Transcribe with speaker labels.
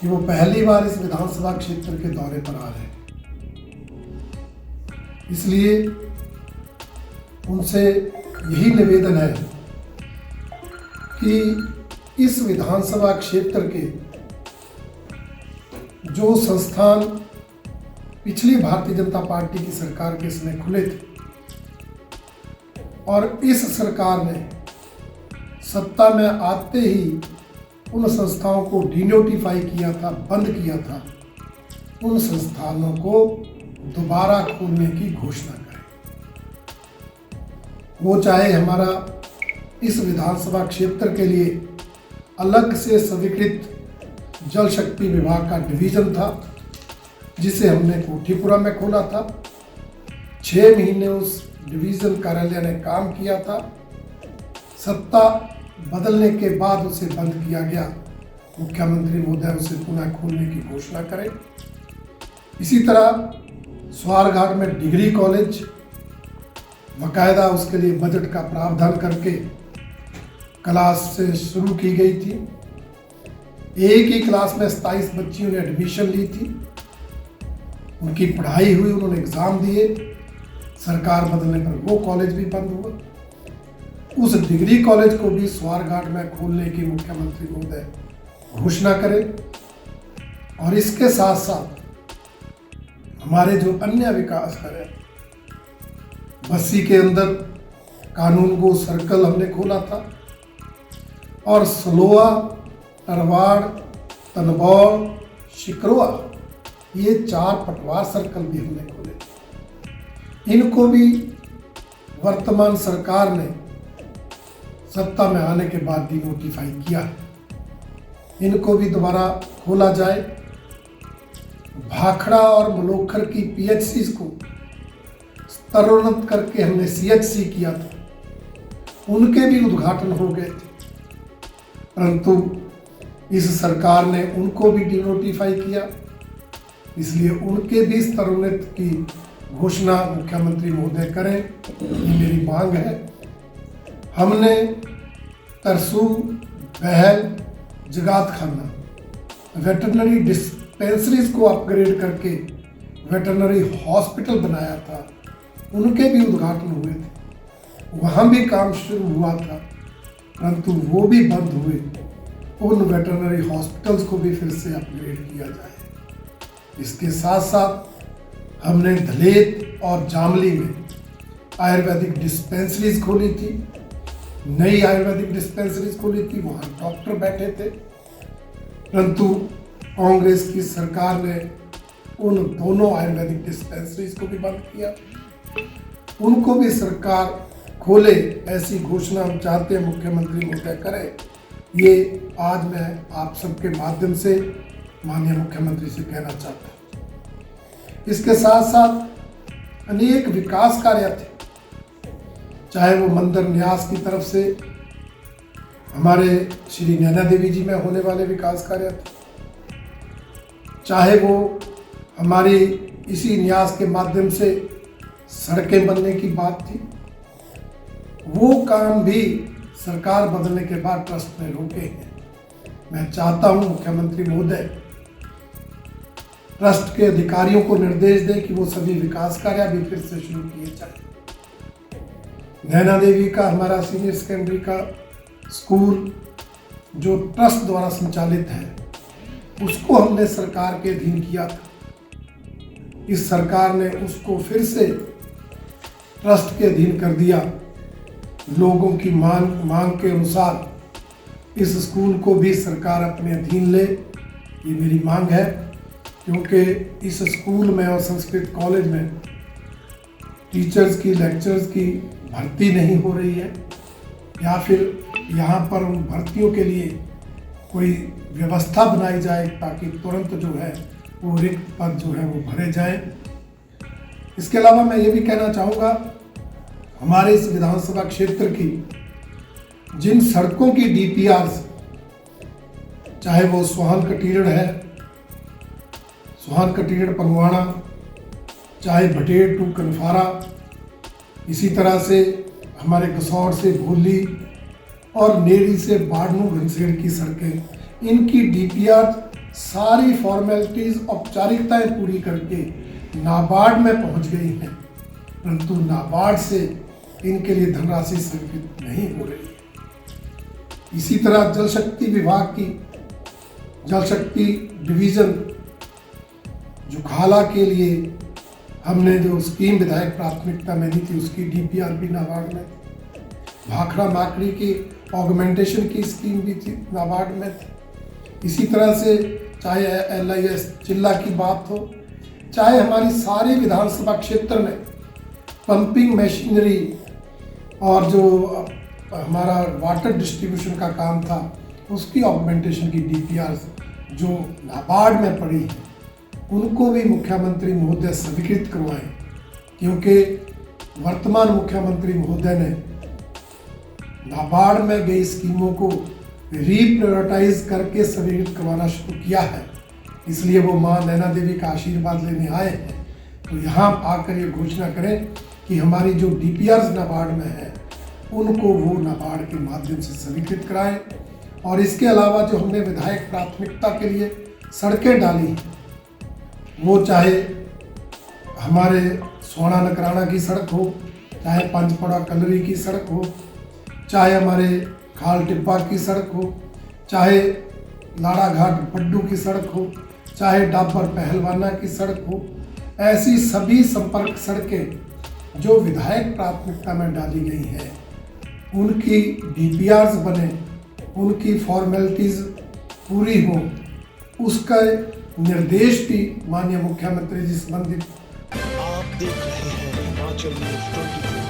Speaker 1: कि वो पहली बार इस विधानसभा क्षेत्र के दौरे पर आ रहे हैं, इसलिए उनसे यही निवेदन है कि इस विधानसभा क्षेत्र के जो संस्थान पिछली भारतीय जनता पार्टी की सरकार के समय खुले थे और इस सरकार ने सत्ता में आते ही उन संस्थाओं को डिनोटिफाई किया था, बंद किया था, उन संस्थानों को दोबारा खोलने की घोषणा करें। वो चाहे हमारा इस विधानसभा क्षेत्र के लिए अलग से स्वीकृत जल शक्ति विभाग का डिवीजन था, जिसे हमने कोठीपुरा में खोला था। 6 महीने उस डिवीजन कार्यालय ने काम किया था। सत्ता बदलने के बाद उसे बंद किया गया। मुख्यमंत्री महोदय उसे पुनः खोलने की घोषणा करें। इसी तरह स्वारघाट में डिग्री कॉलेज, बाकायदा उसके लिए बजट का प्रावधान करके क्लास से शुरू की गई थी। एक ही क्लास में 27 बच्चियों ने एडमिशन ली थी, उनकी पढ़ाई हुई, उन्होंने एग्ज़ाम दिए। सरकार बदलने पर वो कॉलेज भी बंद हुआ। उस डिग्री कॉलेज को भी स्वारघाट में खोलने की मुख्यमंत्री महोदय घोषणा करें और इसके साथ साथ हमारे जो अन्य विकास करें, बस्सी के अंदर कानूनगो सर्कल हमने खोला था और सलोआ, तरवाड़, तनबौर, शिकरोआ, ये 4 पटवार सर्कल भी हमने खोले। इनको भी वर्तमान सरकार ने सत्ता में आने के बाद डिनोटिफाई किया है। इनको भी दोबारा खोला जाए। भाखड़ा और मलोखर की पीएचसी को स्तरोन्नत करके हमने सीएचसी किया था, उनके भी उद्घाटन हो गए थे, परंतु इस सरकार ने उनको भी डिनोटिफाई किया। इसलिए उनके भी स्तरोन्नत की घोषणा मुख्यमंत्री महोदय करें, ये मेरी मांग है। हमने तरसू, बहल, जगातखाना वेटरनरी डिस्पेंसरीज को अपग्रेड करके वेटरनरी हॉस्पिटल बनाया था, उनके भी उद्घाटन हुए थे। वहाँ भी काम शुरू हुआ था, परंतु वो भी बंद हुए। उन वेटरनरी हॉस्पिटल्स को भी फिर से अपग्रेड किया जाए। इसके साथ साथ हमने धलेत और जामली में आयुर्वेदिक डिस्पेंसरीज खोली थी, नई आयुर्वेदिक डिस्पेंसरीज खोली थी, वहाँ डॉक्टर बैठे थे, परंतु कांग्रेस की सरकार ने उन दोनों आयुर्वेदिक डिस्पेंसरीज को भी बंद किया। उनको भी सरकार खोले, ऐसी घोषणा हम चाहते हैं मुख्यमंत्री महोदय करें। ये आज मैं आप सबके माध्यम से माननीय मुख्यमंत्री से कहना चाहता हूँ। इसके साथ साथ अनेक विकास कार्य थे, चाहे वो मंदिर न्यास की तरफ से हमारे श्री नैना देवी जी में होने वाले विकास कार्य थे, चाहे वो हमारी इसी न्यास के माध्यम से सड़कें बनने की बात थी, वो काम भी सरकार बदलने के बाद ट्रस्ट ने रोके हैं। मैं चाहता हूं मुख्यमंत्री महोदय ट्रस्ट के अधिकारियों को निर्देश दें कि वो सभी विकास कार्य भी फिर से शुरू किए जाए। नैना देवी का हमारा सीनियर सेकेंडरी का स्कूल जो ट्रस्ट द्वारा संचालित है, उसको हमने सरकार के अधीन किया था। इस सरकार ने उसको फिर से ट्रस्ट के अधीन कर दिया। लोगों की मांग के अनुसार इस स्कूल को भी सरकार अपने अधीन ले, ये मेरी मांग है, क्योंकि इस स्कूल में और संस्कृत कॉलेज में टीचर्स की, लेक्चरर्स की भर्ती नहीं हो रही है, या फिर यहाँ पर उन भर्तियों के लिए कोई व्यवस्था बनाई जाए ताकि तुरंत जो है वो रिक्त पद जो है वो भरे जाए। इसके अलावा मैं ये भी कहना चाहूँगा, हमारे इस विधानसभा क्षेत्र की जिन सड़कों की डीपीआरस, चाहे वो सोहन कटीरड़ है, सोहन कटीरड़ पंगवाड़ा, चाहे भटेर टू कनफारा, इसी तरह से हमारे गसौर से भोली और नेरी से बाड़नू घनसेड़ की सड़कें, इनकी डीपीआर सारी फॉर्मेलिटीज औपचारिकताएं पूरी करके नाबार्ड में पहुंच गई हैं, परंतु नाबार्ड से इनके लिए धनराशि स्वीकृत नहीं हो रही है। इसी तरह जल शक्ति विभाग की जल शक्ति डिवीजन जुखाला के लिए हमने जो स्कीम विधायक प्राथमिकता में दी थी उसकी डीपीआर भी नाबार्ड में, भाखड़ा माकड़ी की ऑगमेंटेशन की स्कीम भी थी नाबार्ड में। इसी तरह से चाहे LIS चिल्ला की बात हो, चाहे हमारी सारी विधानसभा क्षेत्र में पंपिंग मशीनरी और जो हमारा वाटर डिस्ट्रीब्यूशन का काम था उसकी ऑगमेंटेशन की डीपीआर जो नाबार्ड में पड़ी है उनको भी मुख्यमंत्री महोदय स्वीकृत करवाएं, क्योंकि वर्तमान मुख्यमंत्री महोदय ने नाबार्ड में गई स्कीमों को रीप्रायोरिटाइज करके स्वीकृत करवाना शुरू किया है। इसलिए वो माँ नैना देवी का आशीर्वाद लेने आए हैं, तो यहाँ आकर ये घोषणा करें कि हमारी जो डीपीआर नाबार्ड में है उनको वो नाबार्ड के माध्यम से स्वीकृत कराएं। और इसके अलावा जो हमने विधायक प्राथमिकता के लिए सड़कें डाली, वो चाहे हमारे सोना नकराना की सड़क हो, चाहे पंचपड़ा कलरी की सड़क हो, चाहे हमारे खाल टिब्बा की सड़क हो, चाहे लाड़ा घाट बड्डू की सड़क हो, चाहे डाबर पहलवाना की सड़क हो, ऐसी सभी संपर्क सड़कें जो विधायक प्राथमिकता में डाली गई हैं उनकी डीपीआर्स बने, उनकी फॉर्मेलिटीज पूरी हो, उसका निर्देश भी माननीय मुख्यमंत्री जी संबंधित।
Speaker 2: आप देख रहे हैं हिमाचल न्यूज़ 24।